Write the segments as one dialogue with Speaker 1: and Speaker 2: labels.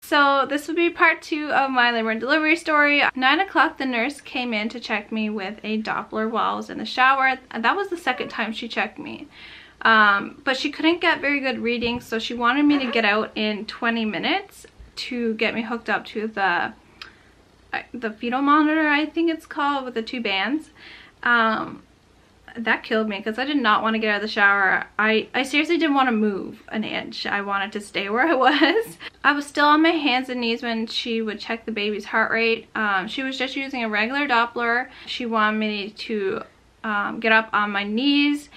Speaker 1: So this would be part 2 of my labor and delivery story. 9 o'clock, the nurse came in to check me with a Doppler while I was in the shower. And that was the second time she checked me. But she couldn't get very good readings, so she wanted me to get out in 20 minutes to get me hooked up to the fetal monitor, I think it's called, with the 2 bands. That killed me because I did not want to get out of the shower. I seriously didn't want to move an inch. I wanted to stay where I was. I was still on my hands and knees when she would check the baby's heart rate. She was just using a regular Doppler. She wanted me to get up on my knees,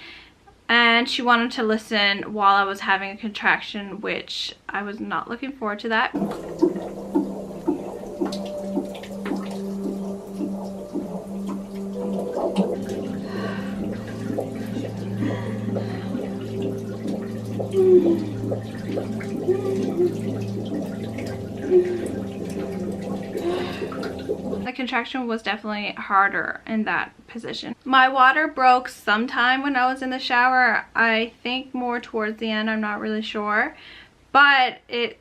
Speaker 1: and she wanted to listen while I was having a contraction, which I was not looking forward to that. The contraction was definitely harder in that position. My water broke sometime when I was in the shower. I think more towards the end, I'm not really sure. But it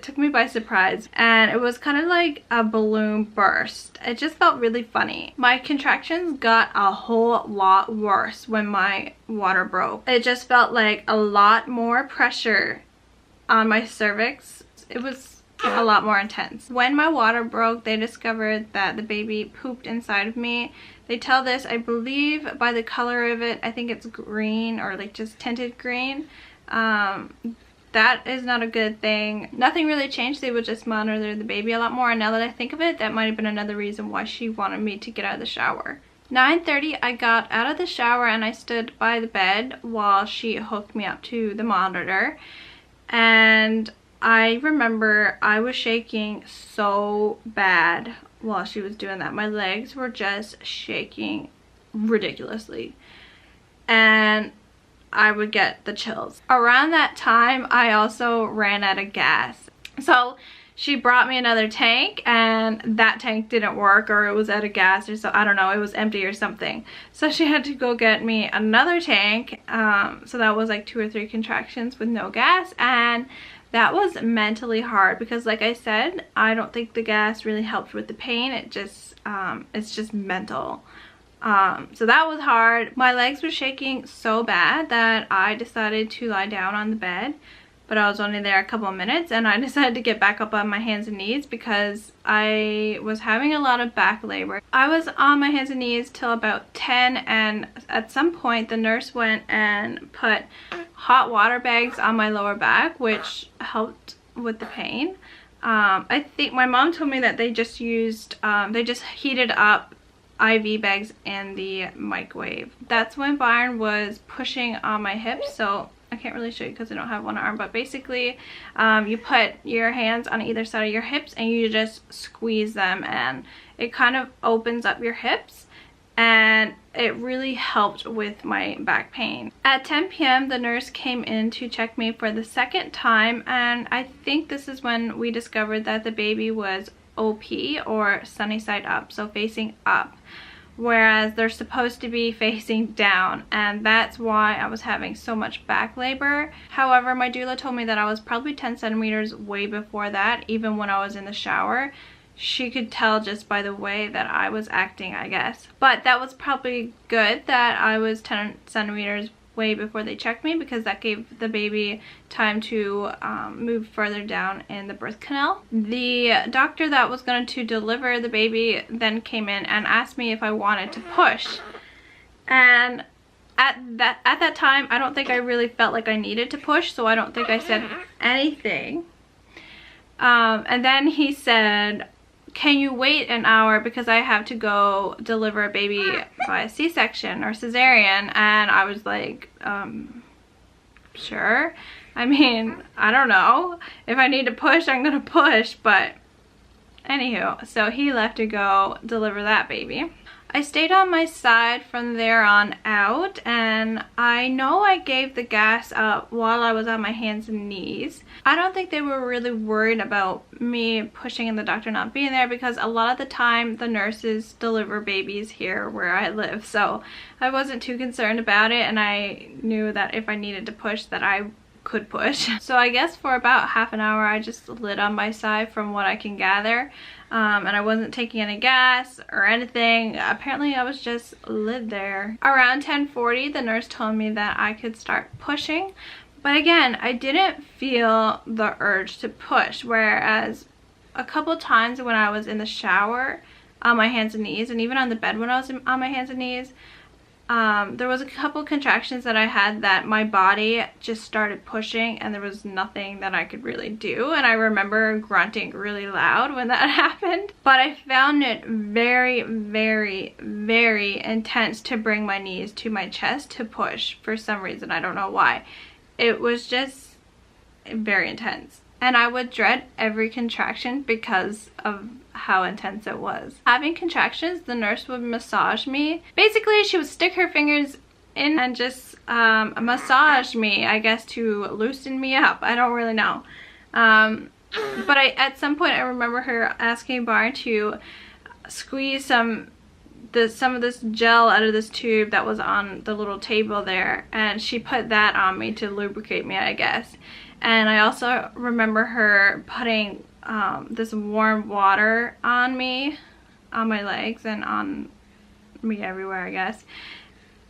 Speaker 1: took me by surprise, and it was kind of like a balloon burst. It just felt really funny. My contractions got a whole lot worse when my water broke. It just felt like a lot more pressure on my cervix. It was a lot more intense. When my water broke, they discovered that the baby pooped inside of me. They tell this, I believe, by the color of it. I think it's green, or like just tinted green. That is not a good thing. Nothing really changed. They would just monitor the baby a lot more, and now that I think of it, that might have been another reason why she wanted me to get out of the shower. 9:30, I got out of the shower and I stood by the bed while she hooked me up to the monitor, and I remember I was shaking so bad while she was doing that. My legs were just shaking ridiculously, and I would get the chills. Around that time, I also ran out of gas. So she brought me another tank, and that tank didn't work, or it was out of gas, or so, I don't know, it was empty or something. So she had to go get me another tank. So that was like 2 or 3 contractions with no gas, and that was mentally hard because, like I said, I don't think the gas really helped with the pain. It just, it's just mental. So that was hard. My legs were shaking so bad that I decided to lie down on the bed, but I was only there a couple of minutes, and I decided to get back up on my hands and knees because I was having a lot of back labor. I was on my hands and knees till about 10, and at some point the nurse went and put hot water bags on my lower back, which helped with the pain. I think my mom told me that they just used, they just heated up IV bags in the microwave. That's when Byron was pushing on my hips, so I can't really show you because I don't have one arm, but basically you put your hands on either side of your hips and you just squeeze them, and it kind of opens up your hips, and it really helped with my back pain. At 10 p.m. the nurse came in to check me for the second time, and I think this is when we discovered that the baby was OP, or sunny side up, so facing up, whereas they're supposed to be facing down, and that's why I was having so much back labor. However, my doula told me that I was probably 10 centimeters way before that, even when I was in the shower. She could tell just by the way that I was acting, I guess. But that was probably good that I was 10 centimeters way before they checked me, because that gave the baby time to move further down in the birth canal. The doctor that was going to deliver the baby then came in and asked me if I wanted to push, and at that time I don't think I really felt like I needed to push, so I don't think I said anything. And then he said, can you wait an hour because I have to go deliver a baby by a C-section or cesarean? And I was like, sure. I mean, I don't know. If I need to push, I'm gonna push, but anywho, so he left to go deliver that baby. I stayed on my side from there on out, and I know I gave the gas up while I was on my hands and knees. I don't think they were really worried about me pushing and the doctor not being there, because a lot of the time the nurses deliver babies here where I live, so I wasn't too concerned about it, and I knew that if I needed to push that I could push. So I guess for about half an hour I just lit on my side from what I can gather. And I wasn't taking any gas or anything. Apparently I was just lit there. Around 10:40 the nurse told me that I could start pushing. But again, I didn't feel the urge to push, whereas a couple times when I was in the shower on my hands and knees, and even on the bed when I was on my hands and knees, there was a couple contractions that I had that my body just started pushing and there was nothing that I could really do, and I remember grunting really loud when that happened. But I found it very, very, very intense to bring my knees to my chest to push for some reason. I don't know why. It was just very intense. And I would dread every contraction because of how intense it was. Having contractions, the nurse would massage me. Basically, she would stick her fingers in and just massage me, I guess, to loosen me up. I don't really know. But at some point, I remember her asking Barn to squeeze some of this gel out of this tube that was on the little table there, and she put that on me to lubricate me, I guess. And I also remember her putting this warm water on me, on my legs, and on me everywhere, I guess.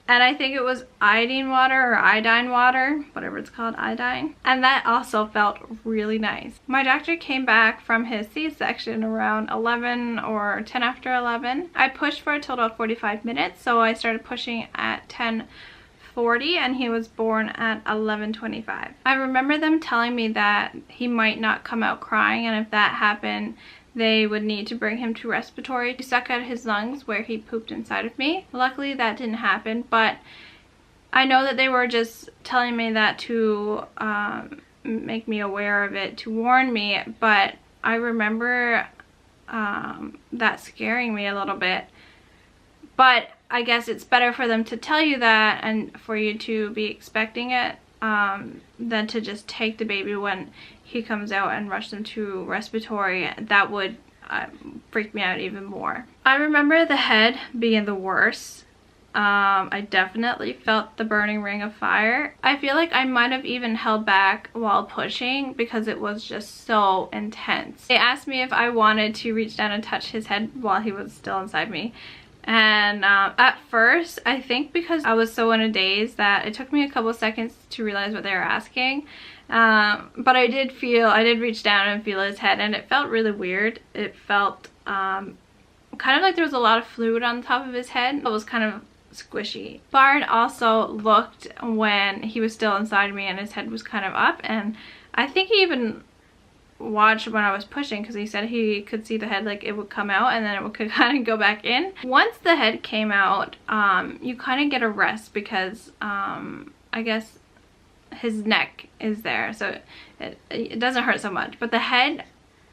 Speaker 1: And I think it was iodine water or iodine water, whatever it's called, iodine. And that also felt really nice. My doctor came back from his C-section around 11 or 10 after 11. I pushed for a total of 45 minutes, so I started pushing at 10:40 and he was born at 11:25. I remember them telling me that he might not come out crying, and if that happened, they would need to bring him to respiratory to suck out his lungs where he pooped inside of me. Luckily that didn't happen, but I know that they were just telling me that to make me aware of it, to warn me, but I remember that scaring me a little bit. But I guess it's better for them to tell you that and for you to be expecting it than to just take the baby when he comes out and rush them to respiratory. That would freak me out even more. I remember the head being the worst. I definitely felt the burning ring of fire. I feel like I might have even held back while pushing because it was just so intense. They asked me if I wanted to reach down and touch his head while he was still inside me. And at first, I think because I was so in a daze that it took me a couple seconds to realize what they were asking. But I did reach down and feel his head, and it felt really weird. It felt kind of like there was a lot of fluid on the top of his head. It was kind of squishy. Bard also looked when he was still inside me and his head was kind of up, and I think he even watched when I was pushing because he said he could see the head, like it would come out and then it could kind of go back in. Once the head came out, you kind of get a rest because I guess his neck is there, so it doesn't hurt so much, but the head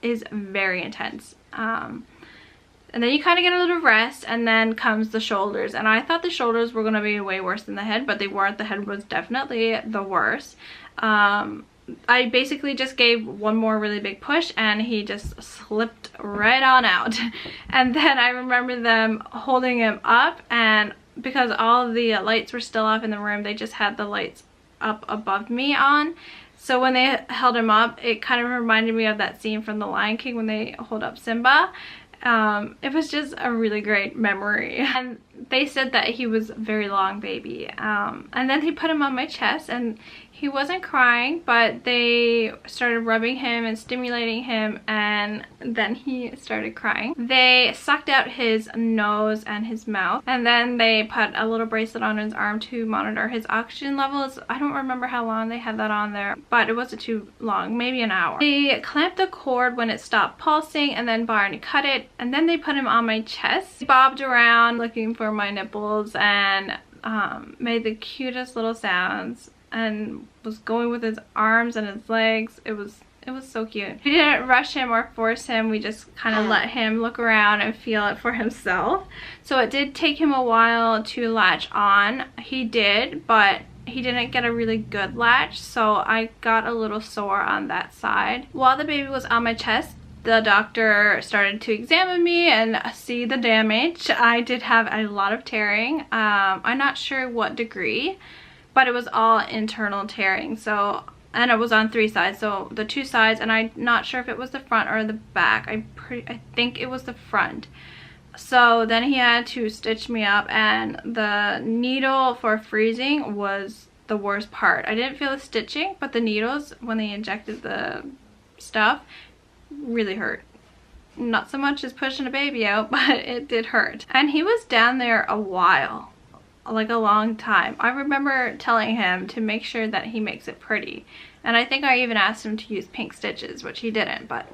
Speaker 1: is very intense. And then you kind of get a little rest, and then comes the shoulders, and I thought the shoulders were going to be way worse than the head, but they weren't. The head was definitely the worst. I basically just gave one more really big push and he just slipped right on out. And then I remember them holding him up, and because all the lights were still off in the room, they just had the lights up above me on. So when they held him up, it kind of reminded me of that scene from The Lion King when they hold up Simba. It was just a really great memory. And they said that he was a very long baby. And then they put him on my chest, and he wasn't crying, but they started rubbing him and stimulating him, and then he started crying. They sucked out his nose and his mouth, and then they put a little bracelet on his arm to monitor his oxygen levels. I don't remember how long they had that on there, but it wasn't too long, maybe an hour. They clamped the cord when it stopped pulsing, and then Barney cut it, and then they put him on my chest. He bobbed around looking for my nipples and made the cutest little sounds and was going with his arms and his legs. It was so cute. We didn't rush him or force him. We just kind of let him look around and feel it for himself. So it did take him a while to latch on. He did, but he didn't get a really good latch, so I got a little sore on that side. While the baby was on my chest, the doctor started to examine me and see the damage. I did have a lot of tearing. I'm not sure what degree, but it was all internal tearing. So and it was on 3 sides, so the 2 sides, and I'm not sure if it was the front or the back. I think it was the front. So then he had to stitch me up, and the needle for freezing was the worst part. I didn't feel the stitching, but the needles, when they injected the stuff, really hurt. Not so much as pushing a baby out, but it did hurt. And he was down there a while, like a long time. I remember telling him to make sure that he makes it pretty, and I think I even asked him to use pink stitches, which he didn't, but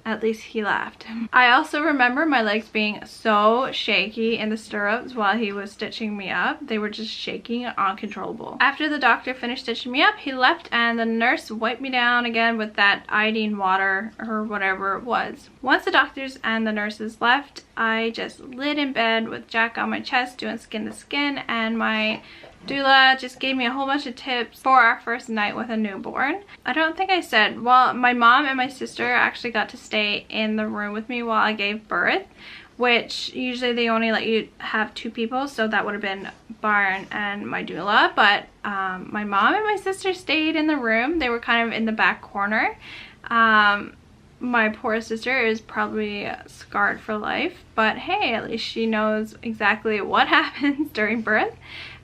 Speaker 1: at least he laughed. I also remember my legs being so shaky in the stirrups while he was stitching me up. They were just shaking uncontrollable. After the doctor finished stitching me up, he left, and the nurse wiped me down again with that iodine water or whatever it was. Once the doctors and the nurses left, I just laid in bed with Jack on my chest doing skin to skin, and my doula just gave me a whole bunch of tips for our first night with a newborn. I don't think I said, well, my mom and my sister actually got to stay in the room with me while I gave birth, which usually they only let you have 2 people, so that would have been Byron and my doula. But my mom and my sister stayed in the room. They were kind of in the back corner. My poor sister is probably scarred for life, but hey, at least she knows exactly what happens during birth.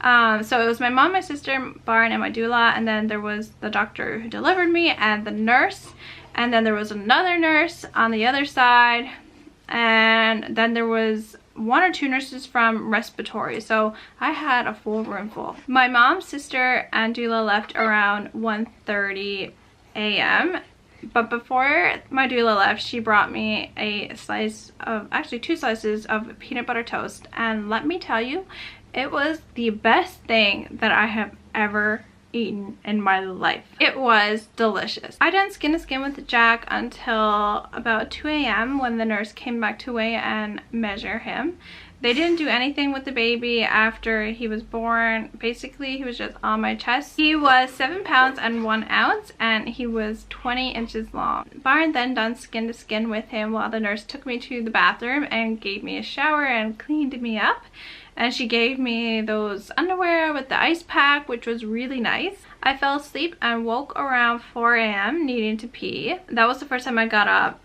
Speaker 1: So it was my mom, my sister, Byron, and my doula, and then there was the doctor who delivered me and the nurse, and then there was another nurse on the other side, and then there was 1 or 2 nurses from respiratory. So I had a full room full. My mom, sister, and doula left around 1:30 a.m. But before my doula left, she brought me a slice of, actually 2 slices of peanut butter toast, and let me tell you, it was the best thing that I have ever eaten in my life. It was delicious. I didn't skin to skin with Jack until about 2 a.m. when the nurse came back to weigh and measure him. They didn't do anything with the baby after he was born. Basically, he was just on my chest. He was 7 pounds and 1 ounce, and he was 20 inches long. Byron then done skin to skin with him while the nurse took me to the bathroom and gave me a shower and cleaned me up. And she gave me those underwear with the ice pack, which was really nice. I fell asleep and woke around 4 a.m. needing to pee. That was the first time I got up,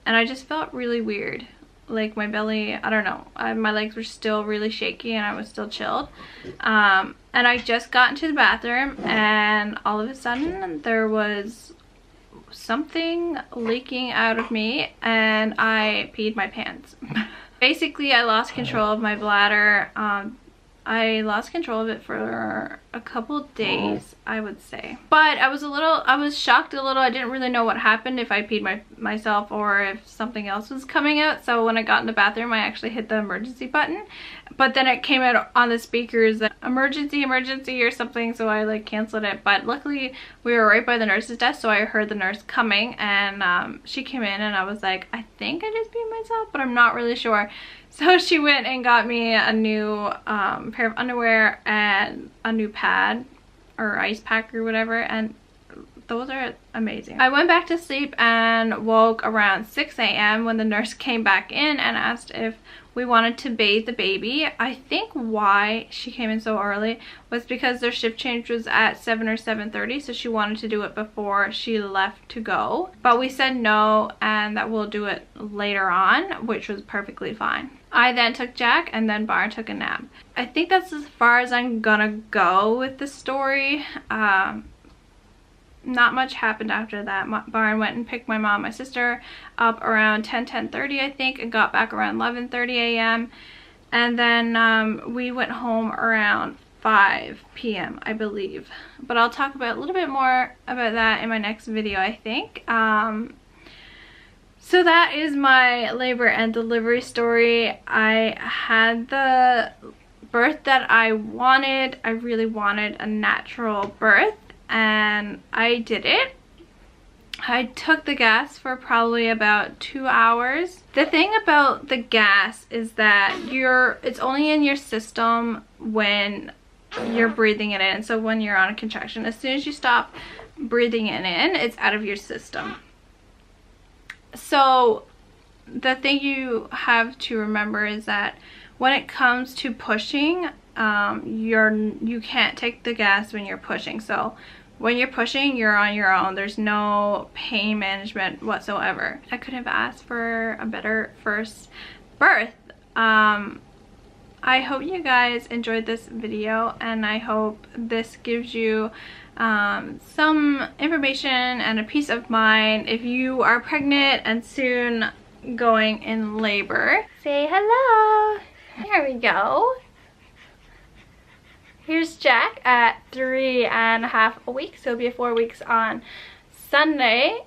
Speaker 1: and I just felt really weird. Like my belly, I don't know, my legs were still really shaky and I was still chilled. And I just got into the bathroom, and all of a sudden there was something leaking out of me, and I peed my pants. Basically, I lost control of my bladder. I lost control of it for a couple days, I would say. But I was shocked a little. I didn't really know what happened, if I peed myself or if something else was coming out. So when I got in the bathroom, I actually hit the emergency button. But then it came out on the speakers that emergency or something, so I like canceled it. But luckily we were right by the nurse's desk, so I heard the nurse coming, and she came in, and I was like, I think I just peed myself, but I'm not really sure. So she went and got me a new pair of underwear and a new pad or ice pack or whatever, and those are amazing. I went back to sleep and woke around 6 a.m. when the nurse came back in and asked if we wanted to bathe the baby. I think why she came in so early was because their shift change was at 7 or 7:30, so she wanted to do it before she left to go. But we said no, and that we'll do it later on, which was perfectly fine. I then took Jack, and then Byron took a nap. I think that's as far as I'm gonna go with the story. Not much happened after that. Byron went and picked my mom and my sister up around 10:30 I think, and got back around 11:30 a.m. and then we went home around 5 p.m. I believe, but I'll talk about a little bit more about that in my next video, I think. So that is my labor and delivery story. I had the birth that I wanted. I really wanted a natural birth, and I did it. I took the gas for probably about 2 hours. The thing about the gas is that it's only in your system when you're breathing it in. So when you're on a contraction, as soon as you stop breathing it in, it's out of your system. So the thing you have to remember is that when it comes to pushing, you can't take the gas when you're pushing. So when you're pushing, you're on your own. There's no pain management whatsoever. I couldn't have asked for a better first birth. I hope you guys enjoyed this video, and I hope this gives you some information and a peace of mind if you are pregnant and soon going in labor. Say hello. There we go. Here's Jack at 3.5 weeks. So it'll be 4 weeks on Sunday.